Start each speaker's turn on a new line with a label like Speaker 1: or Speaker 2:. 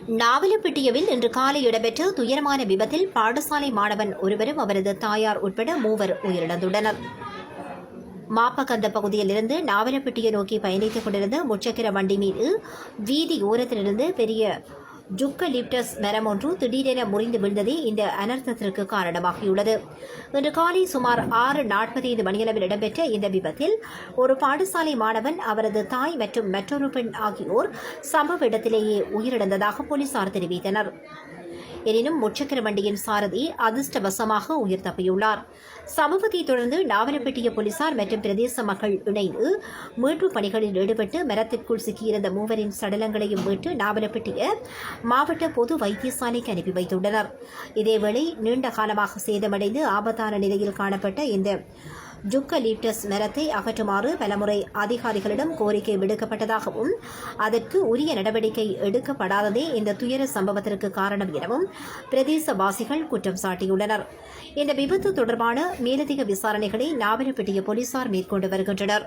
Speaker 1: நாவலப்பிட்டியவில் இன்று காலை இடம்பெற்ற துயரமான விபத்தில் பாடசாலை மாணவன் ஒருவரும் அவரது தாயார் உட்பட 3 உயிரிழந்துள்ளனர். மாப்பகந்த பகுதியிலிருந்து நாவலப்பிட்டியை நோக்கி பயணித்துக் கொண்டிருந்த முச்சக்கர வண்டி மீது வீதியோரத்திலிருந்து பெரிய ஜுக்கலிப்டஸ் மரம் ஒன்று திடீரென முறிந்து விழுந்ததே இந்த அனர்த்தத்திற்கு காரணமாகியுள்ளது. இன்று காலை சுமார் 6:45 மணியளவில் இடம்பெற்ற இந்த விபத்தில் ஒரு பாடசாலை மாணவன், அவரது தாய் மற்றும் மற்றொரு பெண் ஆகியோர் சம்பவ இடத்திலேயே உயிரிழந்ததாக போலீசார் தெரிவித்தனர். எனினும் முச்சக்கர வண்டியின் சாரதி அதிர்ஷ்டவசமாக உயிர் தப்பியுள்ளார். சம்பவத்தை தொடர்ந்து நாவலப்பிட்டிய போலீசார் மற்றும் பிரதேச மக்கள் இணைந்து மீட்புப் பணிகளில் ஈடுபட்டு மரத்திற்குள் சிக்கியிருந்த 3 சடலங்களையும் மீட்டு நாவலப்பிட்டிய மாவட்ட பொது வைத்தியசாலைக்கு அனுப்பி வைத்துள்ளனர். இதேவேளை நீண்ட காலமாக சேதமடைந்து ஆபத்தான நிலையில் காணப்பட்ட இந்த ஜுக்கலிப்டஸ் மரத்தை அகற்றுமாறு பலமுறை அதிகாரிகளிடம் கோரிக்கை விடுக்கப்பட்டதாகவும் அதற்கு உரிய நடவடிக்கை எடுக்கப்படாததே இந்த துயர சம்பவத்திற்கு காரணம் எனவும் பிரதேசவாசிகள் குற்றம் சாட்டியுள்ளனர். இந்த விபத்து தொடர்பான மேலதிக விசாரணைகளை நாவலப்பிட்டிய போலீசார் மேற்கொண்டு வருகின்றனர்.